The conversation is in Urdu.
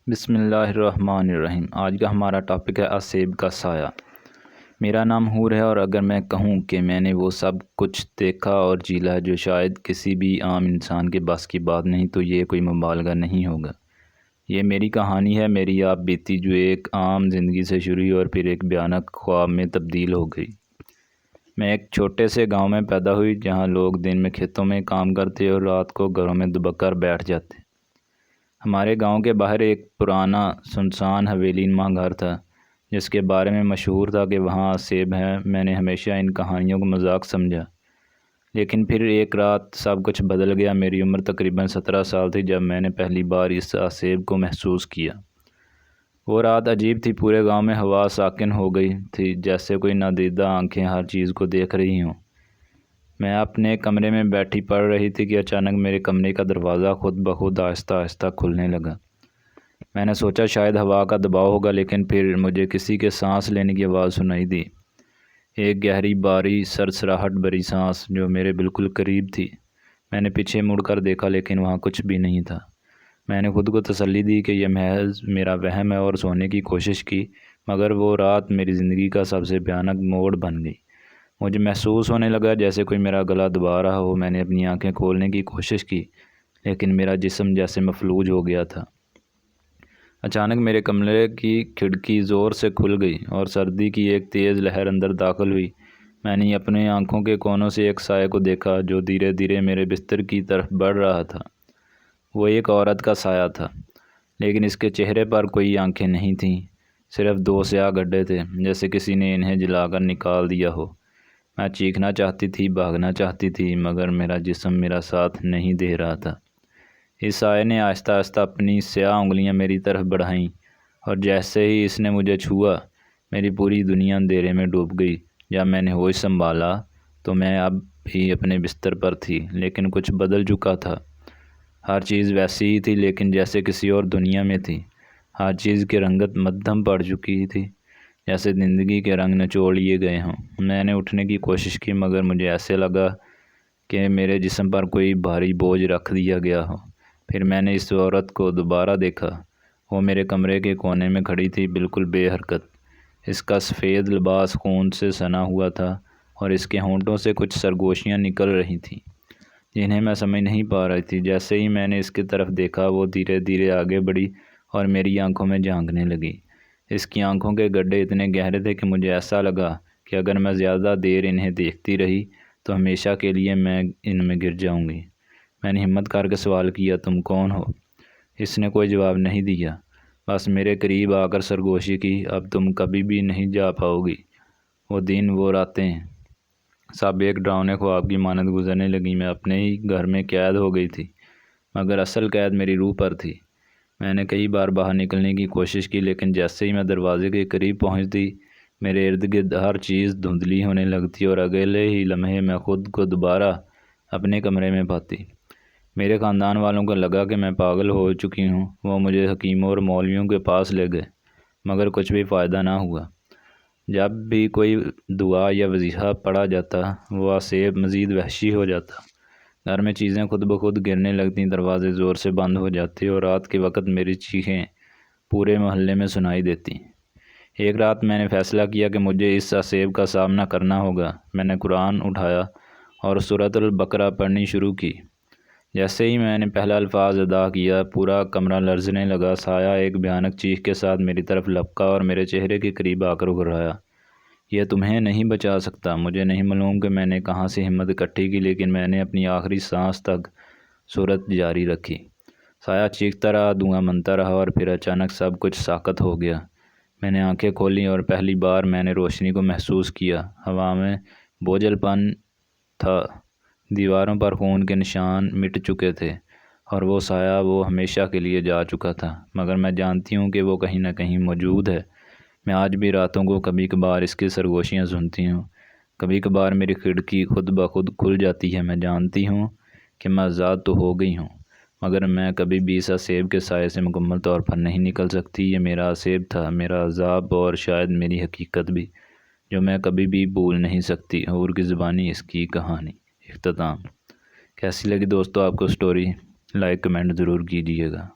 بسم اللہ الرحمن الرحیم۔ آج کا ہمارا ٹاپک ہے اسیب کا سایہ۔ میرا نام حور ہے، اور اگر میں کہوں کہ میں نے وہ سب کچھ دیکھا اور جیلا ہے جو شاید کسی بھی عام انسان کے بس کی بات نہیں، تو یہ کوئی مبالغہ نہیں ہوگا۔ یہ میری کہانی ہے، میری آپ بیتی، جو ایک عام زندگی سے شروع ہوئی اور پھر ایک بھیانک خواب میں تبدیل ہو گئی۔ میں ایک چھوٹے سے گاؤں میں پیدا ہوئی، جہاں لوگ دن میں کھیتوں میں کام کرتے اور رات کو گھروں میں دبک کر بیٹھ جاتے۔ ہمارے گاؤں کے باہر ایک پرانا سنسان حویلی نما گھر تھا، جس کے بارے میں مشہور تھا کہ وہاں سیب ہیں۔ میں نے ہمیشہ ان کہانیوں کو مذاق سمجھا، لیکن پھر ایک رات سب کچھ بدل گیا۔ میری عمر تقریباً 17 سال تھی جب میں نے پہلی بار اس سیب کو محسوس کیا۔ وہ رات عجیب تھی، پورے گاؤں میں ہوا ساکن ہو گئی تھی، جیسے کوئی نادیدہ آنکھیں ہر چیز کو دیکھ رہی ہوں۔ میں اپنے کمرے میں بیٹھی پڑھ رہی تھی کہ اچانک میرے کمرے کا دروازہ خود بخود آہستہ آہستہ کھلنے لگا۔ میں نے سوچا شاید ہوا کا دباؤ ہوگا، لیکن پھر مجھے کسی کے سانس لینے کی آواز سنائی دی، ایک گہری باری سرسراہٹ بھری سانس جو میرے بالکل قریب تھی۔ میں نے پیچھے مڑ کر دیکھا، لیکن وہاں کچھ بھی نہیں تھا۔ میں نے خود کو تسلی دی کہ یہ محض میرا وہم ہے اور سونے کی کوشش کی، مگر وہ رات میری زندگی کا سب سے بھیانک موڑ بن گئی۔ مجھے محسوس ہونے لگا جیسے کوئی میرا گلا دبا رہا ہو۔ میں نے اپنی آنکھیں کھولنے کی کوشش کی، لیکن میرا جسم جیسے مفلوج ہو گیا تھا۔ اچانک میرے کمرے کی کھڑکی زور سے کھل گئی اور سردی کی ایک تیز لہر اندر داخل ہوئی۔ میں نے اپنی آنکھوں کے کونوں سے ایک سائے کو دیکھا جو دھیرے دھیرے میرے بستر کی طرف بڑھ رہا تھا۔ وہ ایک عورت کا سایہ تھا، لیکن اس کے چہرے پر کوئی آنکھیں نہیں تھیں، صرف 2 سیاہ گڈھے تھے، جیسے کسی نے انہیں جلا کر نکال دیا ہو۔ میں چیخنا چاہتی تھی، بھاگنا چاہتی تھی، مگر میرا جسم میرا ساتھ نہیں دے رہا تھا۔ اس سائے نے آہستہ آہستہ اپنی سیاہ انگلیاں میری طرف بڑھائیں، اور جیسے ہی اس نے مجھے چھوا، میری پوری دنیا اندھیرے میں ڈوب گئی۔ جب میں نے ہوش سنبھالا تو میں اب بھی اپنے بستر پر تھی، لیکن کچھ بدل چکا تھا۔ ہر چیز ویسی ہی تھی، لیکن جیسے کسی اور دنیا میں تھی۔ ہر چیز کی رنگت مدھم پڑ چکی تھی، جیسے زندگی کے رنگ نچوڑ لیے گئے ہوں۔ میں نے اٹھنے کی کوشش کی، مگر مجھے ایسے لگا کہ میرے جسم پر کوئی بھاری بوجھ رکھ دیا گیا ہو۔ پھر میں نے اس عورت کو دوبارہ دیکھا۔ وہ میرے کمرے کے کونے میں کھڑی تھی، بالکل بے حرکت۔ اس کا سفید لباس خون سے سنا ہوا تھا، اور اس کے ہونٹوں سے کچھ سرگوشیاں نکل رہی تھیں جنہیں میں سمجھ نہیں پا رہی تھی۔ جیسے ہی میں نے اس کی طرف دیکھا، وہ دھیرے دھیرے آگے بڑھی اور میری آنکھوں میں جھانکنے لگی۔ اس کی آنکھوں کے گڈھے اتنے گہرے تھے کہ مجھے ایسا لگا کہ اگر میں زیادہ دیر انہیں دیکھتی رہی تو ہمیشہ کے لیے میں ان میں گر جاؤں گی۔ میں نے ہمت کر کے سوال کیا، تم کون ہو؟ اس نے کوئی جواب نہیں دیا، بس میرے قریب آ کر سرگوشی کی، اب تم کبھی بھی نہیں جا پاؤ گی۔ وہ دن، وہ راتیں، سب ایک ڈراؤنے خواب کی مانند گزرنے لگیں۔ میں اپنے ہی گھر میں قید ہو گئی تھی، مگر اصل قید میری روح پر تھی۔ میں نے کئی بار باہر نکلنے کی کوشش کی، لیکن جیسے ہی میں دروازے کے قریب پہنچتی، میرے ارد گرد ہر چیز دھندلی ہونے لگتی اور اگلے ہی لمحے میں خود کو دوبارہ اپنے کمرے میں پاتی۔ میرے خاندان والوں کو لگا کہ میں پاگل ہو چکی ہوں۔ وہ مجھے حکیموں اور مولویوں کے پاس لے گئے، مگر کچھ بھی فائدہ نہ ہوا۔ جب بھی کوئی دعا یا وظیفہ پڑھا جاتا، وہ اسیب مزید وحشی ہو جاتا۔ گھر میں چیزیں خود بخود گرنے لگتیں، دروازے زور سے بند ہو جاتے، اور رات کے وقت میری چیخیں پورے محلے میں سنائی دیتی۔ ایک رات میں نے فیصلہ کیا کہ مجھے اس اسیب کا سامنا کرنا ہوگا۔ میں نے قرآن اٹھایا اور سورۃ البقرہ پڑھنی شروع کی۔ جیسے ہی میں نے پہلا الفاظ ادا کیا، پورا کمرہ لرزنے لگا۔ سایہ ایک بھیانک چیخ کے ساتھ میری طرف لپکا اور میرے چہرے کے قریب آ کر گھبرایا۔ یہ تمہیں نہیں بچا سکتا۔ مجھے نہیں معلوم کہ میں نے کہاں سے ہمت اکٹھی کی، لیکن میں نے اپنی آخری سانس تک سورت جاری رکھی۔ سایہ چیختا رہا، دھواں بنتا رہا، اور پھر اچانک سب کچھ ساکت ہو گیا۔ میں نے آنکھیں کھولیں اور پہلی بار میں نے روشنی کو محسوس کیا۔ ہوا میں بوجھل پن تھا، دیواروں پر خون کے نشان مٹ چکے تھے، اور وہ سایہ، وہ ہمیشہ کے لیے جا چکا تھا، مگر میں جانتی ہوں کہ وہ کہیں نہ کہیں موجود ہے۔ میں آج بھی راتوں کو کبھی کبھار اس کی سرگوشیاں سنتی ہوں، کبھی کبھار میری کھڑکی خود بخود کھل جاتی ہے۔ میں جانتی ہوں کہ میں آزاد تو ہو گئی ہوں، مگر میں کبھی بھی اس اسیب کے سائے سے مکمل طور پر نہیں نکل سکتی۔ یہ میرا اسیب تھا، میرا عذاب، اور شاید میری حقیقت بھی، جو میں کبھی بھی بھول نہیں سکتی۔ حور کی زبانی، اس کی کہانی۔ اختتام۔ کیسی لگی دوستو آپ کو سٹوری؟ لائک کمنٹ ضرور کیجیے گا۔